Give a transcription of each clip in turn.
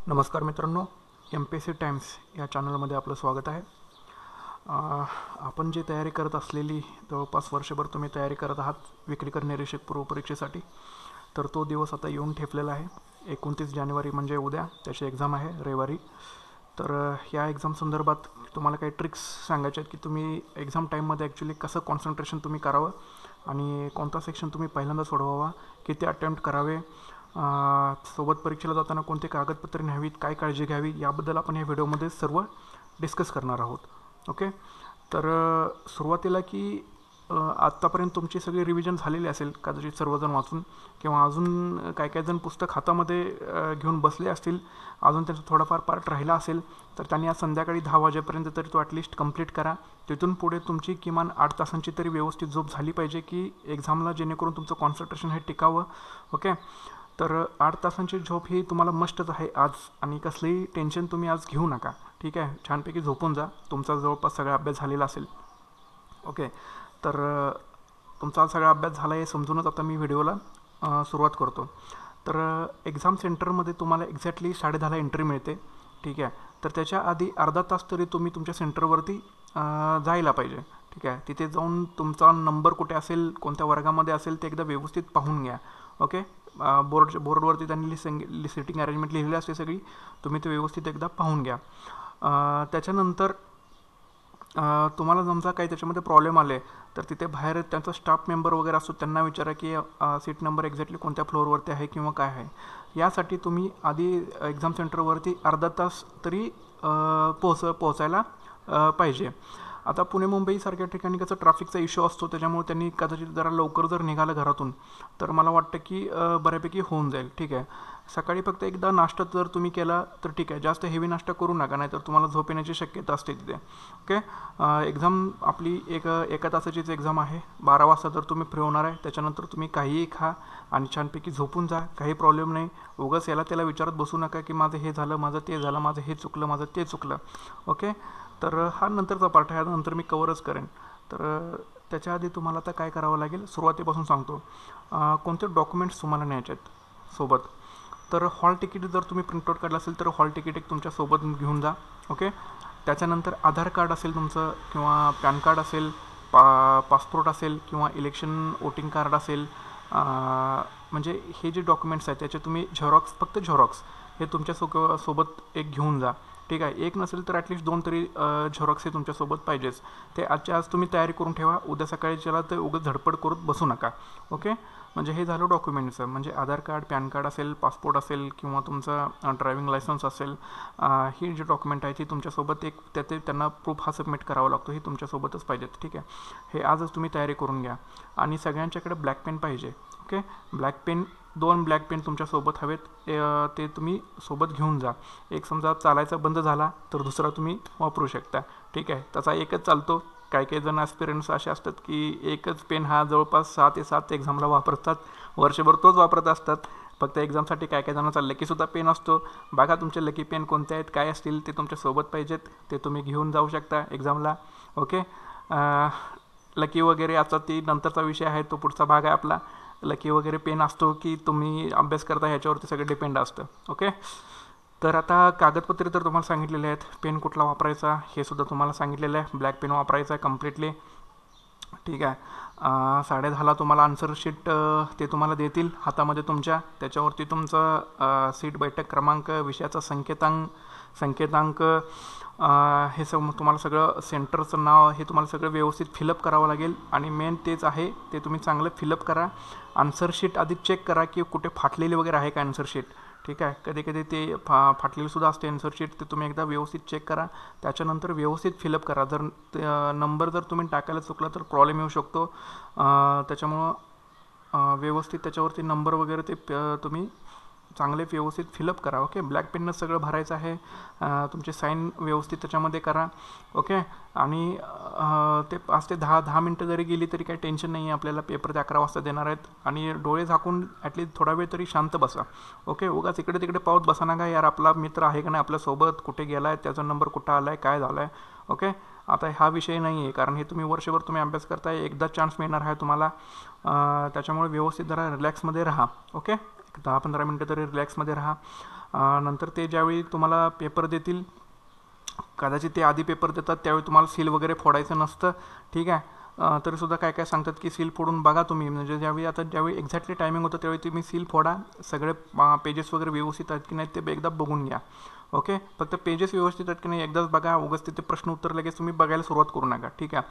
नमस्कार मित्रांनो, MPSC times या चॅनलमध्ये आपलं स्वागत आहे. आपण जी तयारी करत असलेली जवळपास वर्षभर तुम्ही तयारी करत आहात विक्रीकर निरीक्षक पूर्वपरीक्षेसाठी, तर तो दिवस आता येऊन ठेपलेला आहे. 29 जानेवारी म्हणजे उद्या त्याची एक्झाम आहे, रविवारी. तर या एक्झाम संदर्भात तुम्हाला काही ट्रिक्स सांगायचे आहेत की तुम्ही एक्झाम टाईममध्ये ॲक्च्युली कसं कॉन्सन्ट्रेशन तुम्ही करावं आणि कोणता सेक्शन तुम्ही पहिल्यांदा सोडवावा, किती अटेम्प्ट करावे, सोबत परीक्षेला जाताना कोणते कागदपत्रे न्यावीत, काय काळजी घ्यावी, याबद्दल आपण या व्हिडिओमध्ये सर्व डिस्कस करणार आहोत. ओके, तर सुरुवातीला की आत्तापर्यंत तुमची सगळी रिव्हिजन झालेली असेल कदाचित सर्वजण वाचून, किंवा अजून काही काही जण पुस्तक हातामध्ये घेऊन बसले असतील, अजून त्यांचा थोडाफार पार्ट राहिला असेल, तर त्यांनी आज संध्याकाळी 10 वाजेपर्यंत तरी तो ॲटलिस्ट कंप्लीट करा. तिथून पुढे तुमची किमान 8 तासांची तरी व्यवस्थित झोप झाली पाहिजे की एक्झामला जेणेकरून तुमचं कॉन्सन्ट्रेशन हे टिकावं. ओके, तर 8 तासांची झोप ही तुम्हाला मस्टच आहे आज, आणि कसलंही टेन्शन तुम्ही आज घेऊ नका. ठीक आहे, छानपैकी झोपून जा. तुमचा जवळपास सगळा अभ्यास झालेला असेल. ओके, तर तुमचा सगळा अभ्यास झाला हे समजूनच आता मी व्हिडिओला सुरुवात करतो. तर एक्झाम सेंटरमध्ये तुम्हाला एक्झॅक्टली 10:30ला एंट्री मिळते. ठीक आहे, तर त्याच्या आधी अर्धा तास तरी तुम्ही तुमच्या सेंटरवरती जायला पाहिजे. ठीक आहे, तिथे जाऊन तुमचा नंबर कुठे असेल, कोणत्या वर्गामध्ये असेल ते एकदा व्यवस्थित पाहून घ्या. ओके, बोर्डवरती त्यांनी सिटिंग अरेंजमेंट लिहिलेली असते सगळी, तुम्ही ते व्यवस्थित एकदा पाहून घ्या. त्याच्यानंतर तुम्हाला समजा काही त्याच्यामध्ये प्रॉब्लेम आले तर तिथे बाहेर त्यांचा स्टाफ मेंबर वगैरे असतो, त्यांना विचारा की सीट नंबर एक्झॅक्टली कोणत्या फ्लोअरवरती आहे किंवा काय आहे. यासाठी तुम्ही आधी एक्झाम सेंटरवरती अर्धा तास तरी पोहोचायला पाहिजे. आता पुणे मुंबईसारख्या ठिकाणी कसं ट्रॅफिकचा इश्यू असतो, त्याच्यामुळे त्यांनी कदाचित जरा लवकर जर निघालं घरातून तर मला वाटतं की बऱ्यापैकी होऊन जाईल. ठीक आहे, सकाळी फक्त एकदा नाश्ता जर तुम्ही केला तर ठीक आहे, जास्त हेवी नाश्ता करू नका, नाहीतर तुम्हाला झोप येण्याची शक्यता असते तिथे. ओके, एक्झाम आपली एका तासाचीच एक्झाम आहे. 12 वाजता जर तुम्ही फ्री होणार आहे, त्याच्यानंतर तुम्ही काहीही खा आणि छानपैकी झोपून जा, काही प्रॉब्लेम नाही. उगाच याला त्याला विचारत बसू नका की माझं हे झालं, माझं ते झालं, माझं हे चुकलं, माझं ते चुकलं. ओके, तर हा नंतरचा पार्ट आहे, नंतर मी कवरच करेन. तर त्याच्या आधी तुम्हाला आता काय करावं लागेल सुरुवातीपासून सांगतो. कोणते डॉक्युमेंट्स तुम्हाला न्यायचे आहेत सोबत. तर हॉल तिकीट जर तुम्ही प्रिंटआउट काढलं असेल तर हॉल तिकीट एक तुमच्यासोबत घेऊन जा. ओके, त्याच्यानंतर आधार कार्ड असेल तुमचं, किंवा पॅन कार्ड असेल, पासपोर्ट असेल, किंवा इलेक्शन वोटिंग कार्ड असेल, म्हणजे हे जे डॉक्युमेंट्स आहेत त्याचे तुम्ही फक्त झेरॉक्स हे तुमच्या सोबत एक घेऊन जा. ठीक आहे, एक नसेल तर ॲटलिस्ट 2 तरी झेरॉक्स हे तुमच्यासोबत पाहिजेच. ते आजच्या आज तुम्ही तयारी करून ठेवा, उद्या सकाळीच्याला तर उगाच धडपड करत बसू नका. ओके, म्हणजे हे झालं डॉक्युमेंट्सचं, म्हणजे आधार कार्ड, पॅन कार्ड असेल, पासपोर्ट असेल, किंवा तुमचं ड्रायव्हिंग लायसन्स असेल, ही जी डॉक्युमेंट आहे ती तुमच्यासोबत एक त्यांना प्रूफ हा सबमिट करावा लागतो, ही तुमच्यासोबतच पाहिजेत. ठीक आहे, हे आजच तुम्ही तयारी करून घ्या. आणि सगळ्यांच्याकडे ब्लॅक पेन पाहिजे. Okay, black pen 2 black pen तुमच्यासोबत हवेत, ते तुम्ही सोबत घेऊन जा. एक समजा चालायचा बंद झाला तर दुसरा तुम्ही वापरू शकता. ठीक आहे, त्याचा एकच चालतो. काही काही जण ॲस्पिरंट्स असे असतात की एकच पेन हा जवळपास 6 ते 7 एक्झामला वापरतात, वर्षभर तोच वापरत असतात. फक्त एक्झामसाठी काय काय जणांचा लकीसुद्धा पेन असतो. बघा तुमचे लकी पेन कोणते आहेत, काय असतील ते तुमच्यासोबत पाहिजेत, ते तुम्ही घेऊन जाऊ शकता एक्झामला. ओके, लकी वगैरे आता ती नंतरचा विषय आहे, तो पुढचा भाग आहे आपला. लकी वगैरे पेन असतो की तुम्ही अभ्यास करता ह्याच्यावरती सगळं डिपेंड असतं. ओके, तर आता कागदपत्रे तर तुम्हाला सांगितलेले आहेत, पेन कुठला वापरायचा हे सुद्धा तुम्हाला सांगितलेलं आहे. ब्लॅक पेन वापरायचा आहे कम्प्लिटली. ठीक आहे, 10:30ला तुम्हाला आन्सर शीट ते तुम्हाला देतील हातामध्ये तुमच्या, त्याच्यावरती तुमचं सीट, बैठक क्रमांक, विषयाचा संकेतांक हे तुम्हाला सगळं, सेंटरचं नाव हे तुम्हाला सगळं व्यवस्थित फिलअप करावं लागेल. आणि मेन तेच आहे, ते तुम्ही चांगलं फिलअप करा. आन्सर शीट आधी चेक करा की कुठे फाटलेली वगैरे आहे का आन्सर शीट. ठीक आहे, कधी कधी ते फाटलेलीसुद्धा असते आन्सर शीट, ते तुम्ही एकदा व्यवस्थित चेक करा. त्याच्यानंतर व्यवस्थित फिलअप करा. जर नंबर जर तुम्ही टाकायला चुकला तर प्रॉब्लेम येऊ शकतो, त्याच्यामुळं व्यवस्थित त्याच्यावरती नंबर वगैरे ते तुम्ही चांगले व्यवस्थित फिलअप करा. ओके, ब्लॅक पेननं सगळं भरायचं आहे. तुमचे साईन व्यवस्थित त्याच्यामध्ये करा. ओके, आणि ते 5 ते 10 मिनटं जरी गेली तरी काही टेन्शन नाही आहे आपल्याला. पेपर ते 11 वाजता देणार आहेत, आणि डोळे झाकून ॲटलीस्ट थोडा वेळ तरी शांत बसा. ओके, उगाच इकडे तिकडे पाहत बसा नका, यार आपला मित्र आहे का नाही आपल्यासोबत, कुठे गेला आहे, त्याचा नंबर कुठं आला आहे, काय झालं आहे. ओके, आता हा विषय नाही आहे, कारण हे तुम्ही वर्षभर तुम्ही अभ्यास करताय, एकदा चान्स मिळणार आहे तुम्हाला. त्याच्यामुळे व्यवस्थित जरा रिलॅक्समध्ये राहा. ओके, 10-15 मिनटं तरी रिलॅक्समध्ये राहा. नंतर ते ज्यावेळी तुम्हाला पेपर देतील, कदाचित ते आधी पेपर देतात त्यावेळी तुम्हाला सील वगैरे फोडायचं नसतं, ठीक आहे. तरीसुद्धा काय काय सांगतात की सील फोडून बघा तुम्ही, म्हणजे ज्यावेळी एक्झॅक्टली टायमिंग होतं त्यावेळी तुम्ही सील फोडा, सगळे पेजेस वगैरे व्यवस्थित आहेत की नाही ते एकदा बघून घ्या. ओके, फक्त पेजेस व्यवस्थित आहेत की नाही एकदाच बघा, उगाच तिथे प्रश्न उत्तर लगेच तुम्ही बघायला सुरुवात करू नका, ठीक आहे.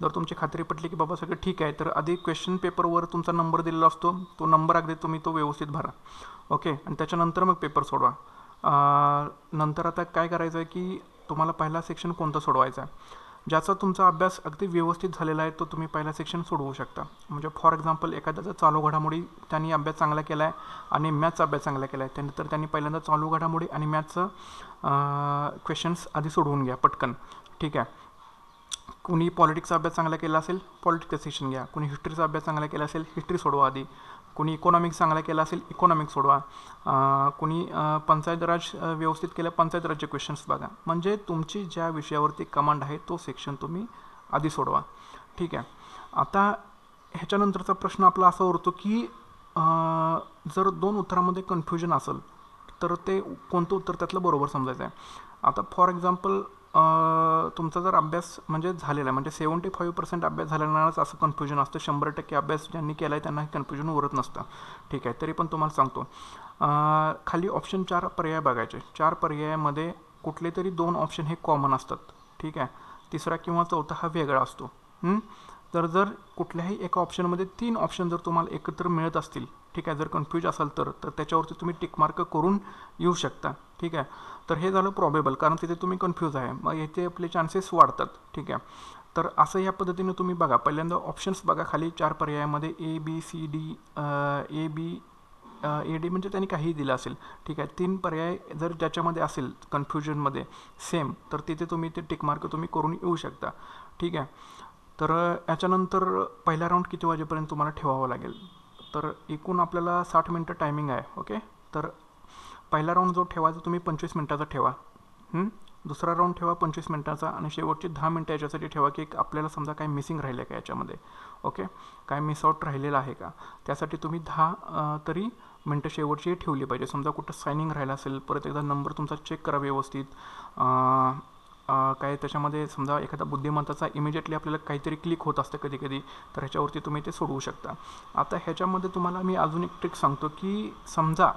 जर तुमची खात्री पटली की बाबा सगळं ठीक आहे, तर आधी क्वेश्चन पेपरवर तुमचा नंबर दिलेला असतो, तो नंबर अगदी तुम्ही तो व्यवस्थित भरा. ओके, आणि त्याच्यानंतर मग पेपर सोडवा. नंतर आता काय करायचं आहे की तुम्हाला पहिला सेक्शन कोणता सोडवायचा आहे, ज्याचा तुमचा अभ्यास अगदी व्यवस्थित झालेला आहे तो तुम्ही पहिला सेक्शन सोडवू शकता. म्हणजे फॉर एक्झाम्पल एखाद्याचा चालू घडामोडी त्यांनी अभ्यास चांगला केला आहे आणि मॅथचा अभ्यास चांगला केला आहे, त्यानंतर त्यांनी पहिल्यांदा चालू घडामोडी आणि मॅथचं क्वेश्चन्स आधी सोडवून घ्या पटकन, ठीक आहे. कुणी पॉलिटिक्सचा अभ्यास चांगला केला असेल पॉलिटिक्सचं सेक्शन घ्या, कुणी हिस्ट्रीचा अभ्यास चांगला केला असेल हिस्ट्री सोडवा आधी, कुणी इकॉनॉमिक्स चांगला केला असेल इकॉनॉमिक्स सोडवा, कुणी पंचायत राज व्यवस्थित केलं पंचायत राजचे क्वेश्चन्स बघा. म्हणजे तुमची ज्या विषयावरती कमांड आहे तो सेक्शन तुम्ही आधी सोडवा, ठीक आहे. आता ह्याच्यानंतरचा प्रश्न आपला असा उरतो की जर दोन उत्तरामध्ये कन्फ्युजन असेल तर ते कोणतं उत्तर त्यातलं बरोबर समजायचं आहे. आता फॉर एक्झाम्पल तुमचा जर अभ्यास म्हणजे झालेला आहे, म्हणजे 75% अभ्यास झाल्यानंच असं कन्फ्युजन असतं, 100% अभ्यास ज्यांनी केला आहे त्यांना हे कन्फ्युजन उरत नसतं, ठीक आहे. तरी पण तुम्हाला सांगतो, खाली ऑप्शन 4 पर्याय बघायचे, 4 पर्यायामध्ये कुठले तरी 2 ऑप्शन हे कॉमन असतात, ठीक आहे. तिसरा किंवा चौथा हा वेगळा असतो. तर जर कुठल्याही एका ऑप्शनमध्ये 3 ऑप्शन जर तुम्हाला एकत्र मिळत असतील, ठीक आहे, जर कन्फ्यूज असाल तर त्याच्यावरती तुम्ही टिक मार्क करून येऊ शकता, ठीक आहे. तर हे झालं प्रॉबेबल, कारण तिथे तुम्ही कन्फ्यूज आहे, मग याचे आपले चान्सेस वाढतात, ठीक आहे. तर असं या पद्धतीने तुम्ही बघा, पहिल्यांदा ऑप्शन्स बघा खाली 4 पर्यायामध्ये ABCD, AD म्हणजे त्यांनी काहीही दिलं असेल, ठीक आहे. 3 पर्याय जर ज्याच्यामध्ये असेल कन्फ्युजनमध्ये सेम, तर तिथे तुम्ही ते टिक मार्क तुम्ही करून येऊ शकता, ठीक आहे. तर याच्यानंतर पहिला राऊंड किती वाजेपर्यंत तुम्हाला ठेवावा लागेल, तर एकूण आपल्याला 60 मिनटं टायमिंग आहे. ओके, तर पहिला राऊंड जो ठेवायचा तुम्ही 25 मिनटाचा ठेवा, दुसरा राऊंड ठेवा 25 मिनटाचा, आणि शेवटचे 10 मिनटं याच्यासाठी ठेवा की आपल्याला समजा काय मिसिंग राहिलं का याच्यामध्ये, ओके, काय मिस आउट राहिलेलं आहे का, त्यासाठी तुम्ही 10 तरी मिनटं शेवटची ठेवली पाहिजे. समजा कुठं सायनिंग राहिलं असेल, परत एकदा नंबर तुमचा चेक करा व्यवस्थित, काय त्याच्यामध्ये समजा एखादा बुद्धिमत्ताचा इमिजिएटली आपल्याला काहीतरी क्लिक होत असतं कधी कधी, तर ह्याच्यावरती तुम्ही ते सोडवू शकता. आता ह्याच्यामध्ये तुम्हाला मी अजून एक ट्रिक सांगतो की समजा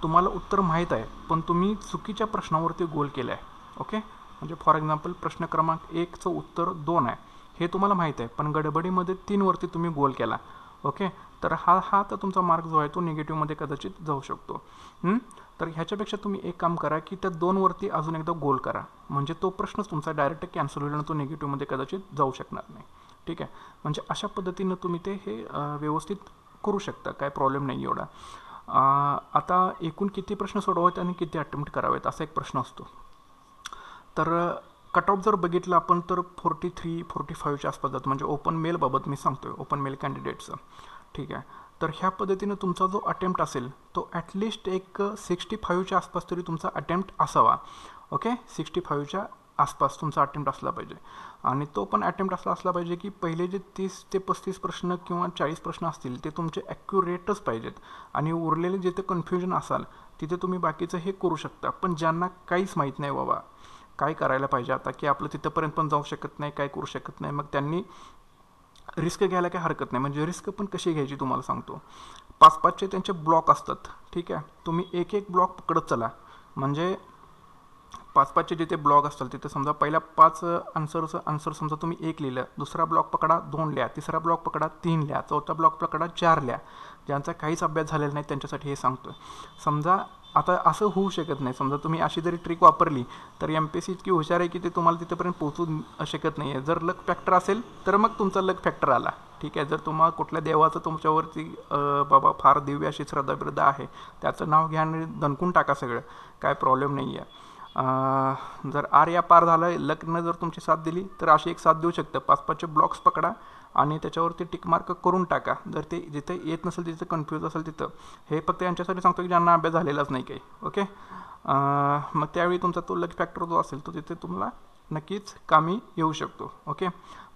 तुम्हाला उत्तर माहीत आहे पण तुम्ही चुकीच्या प्रश्नावरती गोल केलं आहे, ओके. म्हणजे फॉर एक्झाम्पल प्रश्न क्रमांक 1चं उत्तर 2 आहे हे तुम्हाला माहीत आहे, पण गडबडीमध्ये 3 वरती तुम्ही गोल केला, ओके. तर हा तर तुमचा मार्क जो आहे तो निगेटिव्हमध्ये कदाचित जाऊ शकतो. तर ह्याच्यापेक्षा तुम्ही एक काम करा की त्या 2 वरती अजून एकदा गोल करा, म्हणजे तो प्रश्नच तुमचा डायरेक्ट कॅन्सल होईल आणि तो निगेटिव्हमध्ये कदाचित जाऊ शकणार नाही, ठीक आहे. म्हणजे अशा पद्धतीनं तुम्ही ते हे व्यवस्थित करू शकता, काय प्रॉब्लेम नाही एवढा. आता एकूण किती प्रश्न सोडवायचे आणि किती अटेम्प्ट करावेत असा एक प्रश्न असतो. तर कट ऑफ जर बघितलं आपण तर 43-45च्या आसपास जातो, म्हणजे ओपन मेलबाबत मी सांगतोय, ओपन मेल कॅन्डिडेटचं, ठीक आहे. तर ह्या पद्धतीनं तुमचा जो अटेम्प्ट असेल तो ॲटलिस्ट एक 65च्या आसपास तरी तुमचा अटेम्प्ट असावा, ओके. 65च्या आसपास तुमचा अटेम्प्ट असला पाहिजे, आणि तो पण अटेम्प्ट असला पाहिजे की पहिले जे 30 ते 35 प्रश्न किंवा 40 प्रश्न असतील ते तुमचे ॲक्युरेटच पाहिजेत, आणि उरलेले जिथे कन्फ्युजन असाल तिथे तुम्ही बाकीचं हे करू शकता. पण ज्यांना काहीच माहीत नाही बाबा काय करायला पाहिजे आता, की आपलं तिथंपर्यंत पण जाऊ शकत नाही, काय करू शकत नाही, मग त्यांनी रिस्क घ्यायला काही हरकत नाही. म्हणजे रिस्क पण कशी घ्यायची तुम्हाला सांगतो. 5-5चे त्यांचे ब्लॉक असतात, ठीक आहे. तुम्ही एक ब्लॉक पकडत चला, म्हणजे 5-5चे जिथे ब्लॉक असतात तिथे समजा पहिल्या 5 आन्सर समजा तुम्ही 1 लिहिलं, दुसरा ब्लॉक पकडा 2 लिहा, तिसरा ब्लॉक पकडा 3 लिहा, चौथा ब्लॉक पकडा 4 लिहा. ज्यांचा काहीच अभ्यास झालेला नाही त्यांच्यासाठी हे सांगतो. समजा आता असं होऊ शकत नाही, समजा तुम्ही अशी जरी ट्रिक वापरली तर MPSC इतकी हुशार आहे की ते तुम्हाला तिथेपर्यंत पोहोचू शकत नाही आहे. जर लक फॅक्टर असेल तर मग तुमचा लक फॅक्टर आला, ठीक आहे. जर तुम्हाला कुठल्या देवाचं तुमच्यावरती बाबा फार दिव्य अशी श्रद्धा आहे, त्याचं नाव घ्या आणि दणकून टाका सगळं, काय प्रॉब्लेम नाही आहे. जर आर या पार झालं, लकनं जर तुमची साथ दिली तर अशी एक साथ देऊ शकतं. 5-5चे ब्लॉक्स पकडा आणि त्याच्यावरती टिक मार्क करून टाका. जर ते जिथे येत नसेल तिथे कन्फ्यूज असेल तिथं, हे फक्त यांच्यासाठी सांगतो की ज्यांना अभ्यास झालेलाच नाही काही, ओके. मग त्यावेळी तुमचा तो लक फॅक्टर जो असेल तो तिथे तुम्हाला नक्कीच कामी येऊ शकतो, ओके.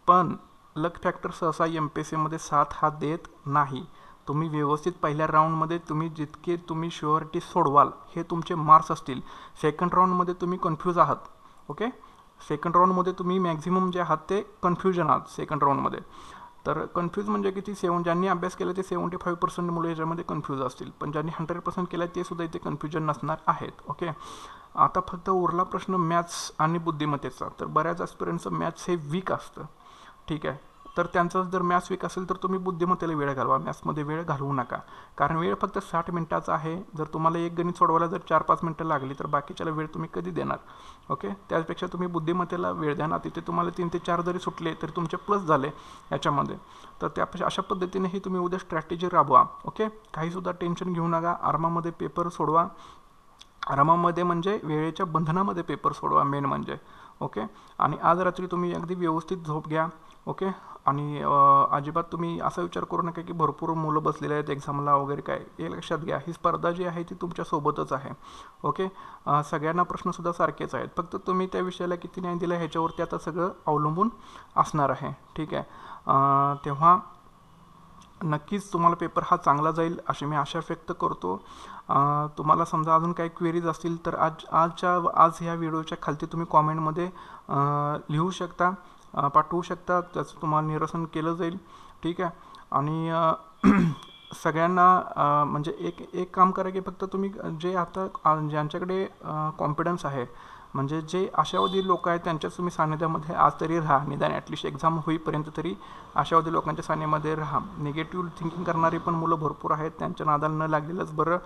पण लक फॅक्टर सहसा MPSCमध्ये साथ हा देत नाही. तुम्ही व्यवस्थित पहिल्या राऊंडमध्ये तुम्ही जितके तुम्ही शुअरिटी सोडवाल हे तुमचे मार्क्स असतील. सेकंड राऊंडमध्ये तुम्ही कन्फ्यूज आहात. ओके, सेकंड राऊंडमध्ये तुम्ही मॅक्झिमम जे आहात ते कन्फ्युजन आहात सेकंड राऊंडमध्ये. तर कन्फ्यूज म्हणजे किती, ज्यांनी अभ्यास केला ते 75% मुलं याच्यामध्ये कन्फ्यूज असतील, पण ज्यांनी 100% केलं ते सुद्धा इथे कन्फ्युजन नसणार आहेत. ओके, आता फक्त उरला प्रश्न मॅथ्स आणि बुद्धिमत्तेचा. तर बऱ्याच ॲस्पिरंटचं मॅथ्स हे वीक असतं. ठीक आहे, तर त्यांचं जर मॅथ्स वीक असेल तर तुम्ही बुद्धिमत्तेला वेळ घालवा, मॅथ्समध्ये वेळ घालवू नका. कारण वेळ फक्त 60 मिनिटाचा आहे. जर तुम्हाला एक गणित सोडवायला जर 4-5 मिनिटं लागली तर बाकीच्याला वेळ तुम्ही कधी देणार. ओके, त्यापेक्षा तुम्ही बुद्धिमत्तेला वेळ द्या ना. तिथे तुम्हाला 3 ते 4 जरी सुटले तरी तुमचे प्लस झाले याच्यामध्ये. तर त्या अशा पद्धतीनेही तुम्ही उद्या स्ट्रॅटेजी राबवा. ओके, काहीसुद्धा टेन्शन घेऊ नका. आरामामध्ये पेपर सोडवा. आरामामध्ये म्हणजे वेळेच्या बंधनामध्ये पेपर सोडवा मेन म्हणजे. ओके, आणि आज रात्री तुम्ही अगदी व्यवस्थित झोप घ्या. ओके, आणि अजिबात तुम्ही असा विचार करू नका की भरपूर मुलं बसलेले आहेत एक्झामला वगैरे काय. हे लक्षात घ्या, ही स्पर्धा जी आहे ती तुमच्यासोबतच आहे. ओके, सगळ्यांना प्रश्नसुद्धा सारखेच आहेत, फक्त तुम्ही त्या विषयाला किती न्याय दिला ह्याच्यावरती आता सगळं अवलंबून असणार आहे. ठीक आहे, तेव्हा नक्कीच तुम्हाला पेपर हा चांगला जाईल अशी मी आशा व्यक्त करतो. तुम्हाला समजा अजून काही क्वेरीज असतील तर आज ह्या व्हिडिओच्या खालती तुम्ही कॉमेंटमध्ये लिहू शकता, पाठवू शकता. त्याचं तुम्हाला निरसन केलं जाईल. ठीक आहे, आणि सगळ्यांना म्हणजे एक काम करा की फक्त तुम्ही जे आता ज्यांच्याकडे कॉन्फिडन्स आहे, म्हणजे जे आशावादी लोक आहेत त्यांच्याच तुम्ही सानिध्यामध्ये आज तरी राहा. निदान ॲटलिस्ट एक्झाम होईपर्यंत तरी आशावादी लोकांच्या सानिध्यामध्ये राहा. निगेटिव्ह थिंकिंग करणारी पण मुलं भरपूर आहेत, त्यांच्या नादाला न लागलेलंच बरं.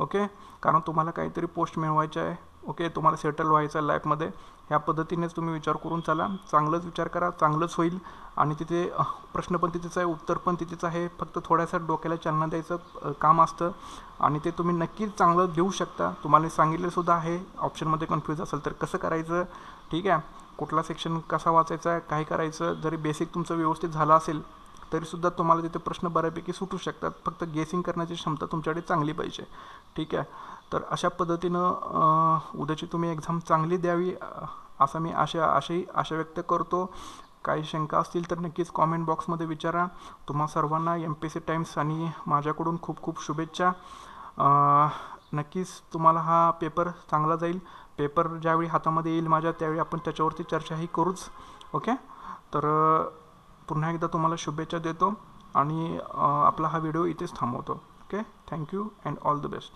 ओके, कारण तुम्हाला काहीतरी पोस्ट मिळवायचं आहे. ओके, तुम्हाला सेटल व्हायचं आहे लाईफमध्ये. ह्या पद्धतीनेच तुम्ही विचार करून चला. चांगलंच विचार करा, चांगलंच होईल. आणि तिथे प्रश्न पण तिथेच आहे, उत्तर पण तिथेच आहे. फक्त थोड्यासा डोक्याला चालना द्यायचं काम असतं आणि ते तुम्ही नक्कीच चांगलं देऊ शकता. तुम्हाला सांगितलेसुद्धा आहे. ऑप्शनमध्ये कन्फ्यूज असेल तर कसं करायचं. ठीक आहे, कुठला सेक्शन कसा वाचायचा आहे, काय करायचं. जरी बेसिक तुमचं व्यवस्थित झालं असेल तरीसुद्धा तुम्हाला तिथे प्रश्न बऱ्यापैकी सुटू शकतात. फक्त गेसिंग करण्याची क्षमता तुमच्याकडे चांगली पाहिजे. ठीक आहे, तर अशा पद्धतीनं उद्याची तुम्ही एक्झाम चांगली द्यावी असं मी आशा व्यक्त करतो. काही शंका असतील तर नक्कीच कॉमेंट बॉक्समध्ये विचारा. तुम्हा सर्वांना MPSC टाइम्स आणि माझ्याकडून खूप खूप शुभेच्छा. नक्कीच तुम्हाला हा पेपर चांगला जाईल. पेपर ज्यावेळी हातामध्ये येईल माझ्या त्यावेळी आपण त्याच्यावरती चर्चाही करूच. ओके, तर पुन्हा एकदा तुम्हाला शुभेच्छा देतो आणि आपला हा व्हिडिओ इथेच थांबवतो. Okay, thank you and all the best.